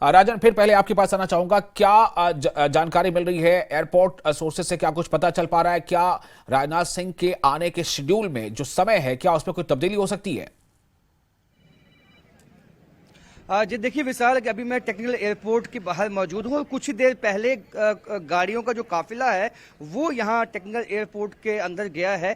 राजन, फिर पहले आपके पास आना चाहूंगा, क्या जानकारी मिल रही है एयरपोर्ट सोर्सेज से? क्या कुछ पता चल पा रहा है? क्या राजनाथ सिंह के आने के शेड्यूल में जो समय है, क्या उसमें कोई तब्दीली हो सकती है? जी देखिए विशाल, कि अभी मैं टेक्निकल एयरपोर्ट के बाहर मौजूद हूँ और कुछ ही देर पहले गाड़ियों का जो काफिला है वो यहाँ टेक्निकल एयरपोर्ट के अंदर गया है,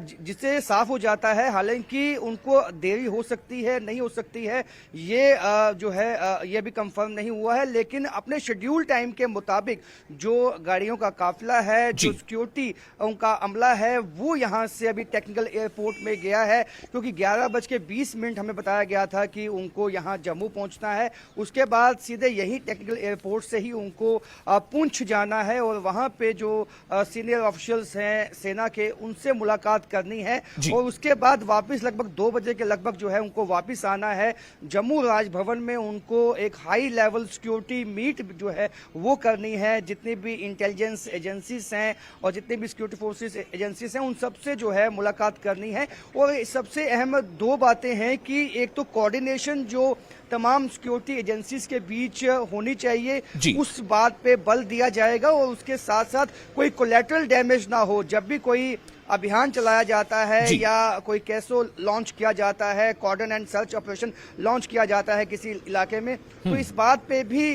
जिससे साफ हो जाता है। हालांकि उनको देरी हो सकती है, नहीं हो सकती है, ये जो है ये भी कंफर्म नहीं हुआ है। लेकिन अपने शेड्यूल टाइम के मुताबिक जो गाड़ियों का काफिला है, जो सिक्योरिटी उनका अमला है, वो यहाँ से अभी टेक्निकल एयरपोर्ट में गया है, क्योंकि 11:20 हमें बताया गया था कि उनको यहाँ जम्मू पहुंचना है। उसके बाद सीधे यही टेक्निकल एयरपोर्ट से ही उनको पुंछ जाना है और वहां पे जो सीनियर ऑफिशियल्स हैं सेना के, उनसे मुलाकात करनी है। और उसके बाद वापस लगभग 2 बजे के लगभग जो है उनको वापस आना है जम्मू राजभवन में। उनको एक हाई लेवल सिक्योरिटी मीट जो है वो करनी है। जितनी भी इंटेलिजेंस एजेंसीज हैं और जितनी भी सिक्योरिटी फोर्सेस एजेंसीज हैं, उन सबसे जो है मुलाकात करनी है। और सबसे अहम 2 बातें हैं कि एक तो कोऑर्डिनेशन जो तमाम सिक्योरिटी एजेंसीज के बीच होनी चाहिए, उस बात पे बल दिया जाएगा। और उसके साथ साथ कोई कोलैटरल डैमेज ना हो। जब भी कोई अभियान चलाया जाता है या कोई कैसो लॉन्च किया जाता है, cordon and search operation launch किया जाता है किसी इलाके में, तो इस बात पे भी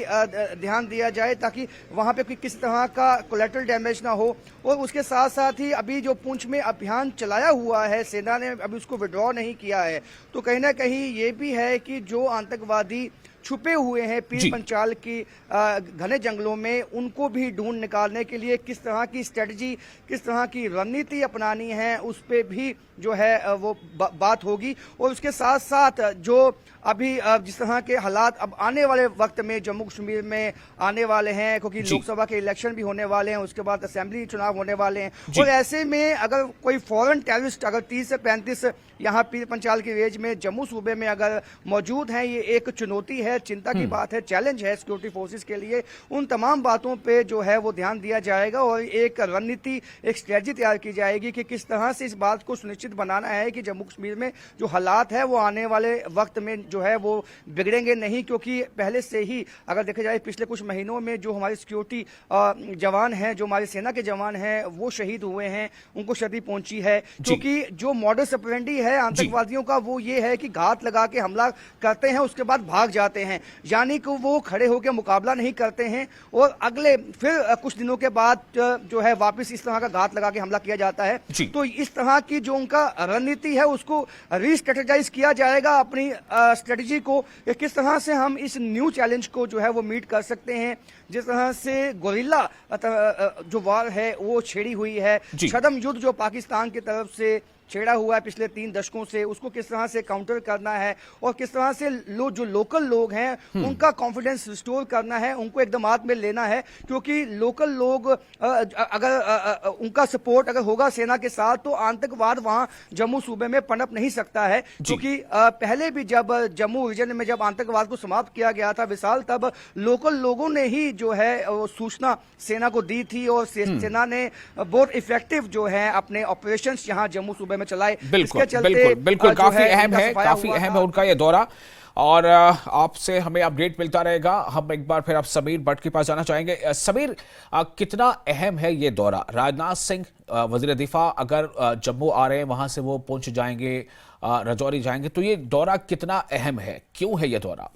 ध्यान दिया जाए ताकि वहां पे किसी तरह का कोलैटरल डैमेज ना हो। और उसके साथ साथ ही अभी जो पुंछ में अभियान चलाया हुआ है, सेना ने अभी उसको विड्रॉ नहीं किया है, तो कहीं ना कहीं ये भी है कि जो आतंकवादी छुपे हुए हैं पीर पंचाल की घने जंगलों में, उनको भी ढूंढ निकालने के लिए किस तरह की स्ट्रेटजी, किस तरह की रणनीति अपनानी है, उस पे भी जो है वो बात होगी। और उसके साथ साथ जो अभी जिस तरह के हालात अब आने वाले वक्त में जम्मू कश्मीर में आने वाले हैं, क्योंकि लोकसभा के इलेक्शन भी होने वाले हैं, उसके बाद असेंबली चुनाव होने वाले हैं, और ऐसे में अगर कोई फॉरेन टेररिस्ट अगर 30 से 35 यहाँ पीर पंचाल की रेंज में जम्मू सूबे में अगर मौजूद हैं, ये एक चुनौती है, चिंता की बात है, चैलेंज है सिक्योरिटी फोर्सेस के लिए। उन तमाम बातों पे जो है वो ध्यान दिया जाएगा और एक रणनीति, एक स्ट्रेटजी तैयार की जाएगी कि किस तरह से इस बात को सुनिश्चित बनाना है कि जम्मू कश्मीर में जो हालात है वो आने वाले वक्त में जो है वो बिगड़ेंगे नहीं। क्योंकि पहले से ही अगर देखा जाए पिछले कुछ महीनों में जो हमारे सिक्योरिटी जवान हैं, जो हमारी सेना के जवान हैं, वो शहीद हुए हैं, उनको क्षति पहुंची है। क्योंकि जो मॉडस ऑपरेंडी है आतंकवादियों का वो ये है कि घात लगा के हमला करते हैं, उसके बाद भाग जाते हैं, यानी कि वो खड़े होकर मुकाबला नहीं करते हैं और अगले फिर कुछ दिनों के बाद जो है वापस इस तरह का घात लगा के हमला किया जाता है। तो इस तरह की जो उनका रणनीति है उसको रीस्ट्रेटेजाइज किया जाएगा, अपनी स्ट्रेटजी को, किस तरह से हम इस न्यू चैलेंज को जो है वो मीट कर सकते हैं। जिस तरह से गोरिल्ला जो वार है वो छेड़ी हुई है, छद्म युद्ध जो पाकिस्तान की तरफ से छेड़ा हुआ है पिछले 3 दशकों से, उसको किस तरह से काउंटर करना है और किस तरह से जो लोकल लोग हैं उनका कॉन्फिडेंस रिस्टोर करना है, उनको एकदम हाथ में लेना है। क्योंकि लोकल लोग अगर उनका सपोर्ट अगर होगा सेना के साथ, तो आतंकवाद वहां जम्मू सूबे में पनप नहीं सकता है। क्योंकि पहले भी जब जम्मू रीजन में जब आतंकवाद को समाप्त किया गया था विशाल, तब लोकल लोगों ने ही जो है सूचना सेना को दी थी और सेना ने बहुत इफेक्टिव जो है अपने ऑपरेशन यहाँ जम्मू सूबे में चलाए। बिल्कुल बिल्कुल बिल्कुल, काफी अहम है उनका ये दौरा और आपसे हमें अपडेट मिलता रहेगा। हम एक बार फिर आप समीर भट्ट के पास जाना चाहेंगे। समीर, कितना अहम है ये दौरा? राजनाथ सिंह वजीर दिफा अगर जम्मू आ रहे हैं, वहां से वो पुंछ जाएंगे, राजौरी जाएंगे, तो ये दौरा कितना अहम है? क्यों है ये दौरा?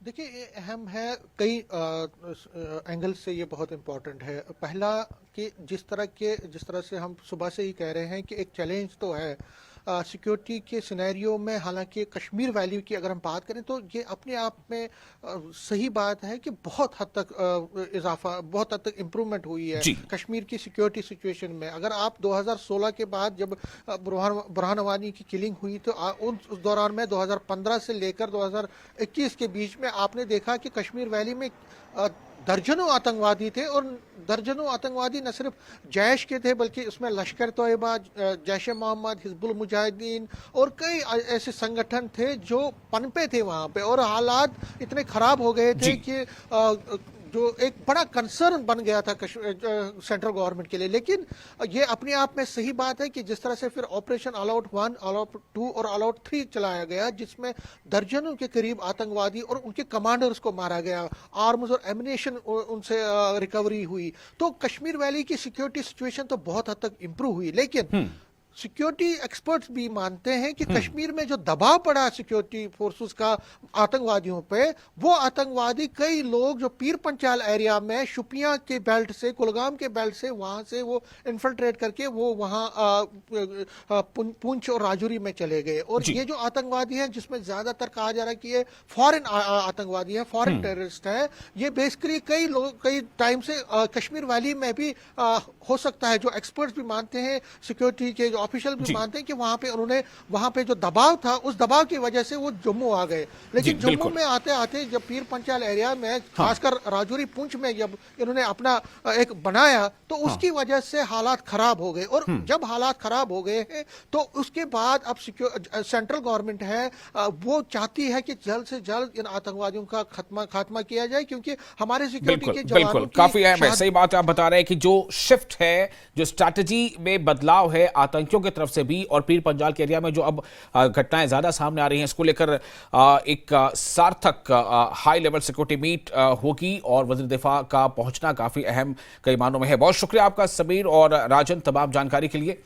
देखिए, ये अहम है, कई एंगल से ये बहुत इम्पोर्टेंट है। पहला कि जिस तरह से हम सुबह से ही कह रहे हैं कि एक चैलेंज तो है सिक्योरिटी के सिनेरियो में। हालांकि कश्मीर वैली की अगर हम बात करें तो ये अपने आप में सही बात है कि बहुत हद तक इजाफा, बहुत हद तक इम्प्रूवमेंट हुई है कश्मीर की सिक्योरिटी सिचुएशन में। अगर आप 2016 के बाद जब बुरहान वानी की किलिंग हुई, तो उस दौरान में 2015 से लेकर 2021 के बीच में आपने देखा कि कश्मीर वैली में दर्जनों आतंकवादी थे, और दर्जनों आतंकवादी न सिर्फ जैश के थे बल्कि उसमें लश्कर तोयबा, जैश ए मोहम्मद, हिजबुल मुजाहिदीन और कई ऐसे संगठन थे जो पनपे थे वहाँ पे। और हालात इतने खराब हो गए थे कि जो एक बड़ा कंसर्न बन गया था सेंट्रल गवर्नमेंट के लिए। लेकिन ये अपने आप में सही बात है कि जिस तरह से फिर operation all out 1, all out 2 और ऑल आउट 3 चलाया गया, जिसमें दर्जनों के करीब आतंकवादी और उनके कमांडर्स को मारा गया, आर्म्स और एमिनेशन उनसे रिकवरी हुई, तो कश्मीर वैली की सिक्योरिटी सिचुएशन तो बहुत हद तक इंप्रूव हुई। लेकिन सिक्योरिटी एक्सपर्ट्स भी मानते हैं कि कश्मीर में जो दबाव पड़ा सिक्योरिटी फोर्सेस का आतंकवादियों पे, वो आतंकवादी कई लोग जो पीर पंचाल एरिया में शुपियां के बेल्ट से, कुलगाम के बेल्ट से, वहां से वो इन्फिल्ट्रेट करके वो वहां पुंछ और राजौरी में चले गए। और ये जो आतंकवादी हैं, जिसमें ज्यादातर कहा जा रहा है कि ये फॉरेन आतंकवादी हैं, फॉरेन टेररिस्ट हैं, ये बेसिकली कई लोग कई टाइम से कश्मीर वैली में भी हो सकता है, जो एक्सपर्ट्स भी मानते हैं, सिक्योरिटी के ऑफिशियल भी मानते हैं कि वहां पे उन्होंने, वहां पे जो दबाव था, उस दबाव की वजह से वो जम्मू आ गए। लेकिन जम्मू में आते आते जब पीर पंचाल एरिया में, खासकर राजौरी पुंछ में जब इन्होंने अपना एक बनाया, तो उसकी वजह से हालात खराब हो गए। और जब हालात खराब हो गए हैं, तो उसके बाद अब सेंट्रल गवर्नमेंट है, वो चाहती है कि जल्द से जल्द इन आतंकवादियों का खात्मा किया जाए, क्योंकि हमारे सिक्योरिटी के जवानों की काफी अहम है। सही बात आप बता रहे हैं कि जो शिफ्ट है, जो स्ट्रैटेजी में बदलाव है आतंकियों की तरफ से भी, और पीर पंजाल के एरिया में जो अब घटनाएं ज्यादा सामने आ रही हैं, इसको लेकर एक सार्थक हाई लेवल सिक्योरिटी मीट होगी और वज़ीर दिफा का पहुंचना काफी अहम कई मानों में है। बहुत शुक्रिया आपका समीर और राजन तमाम जानकारी के लिए।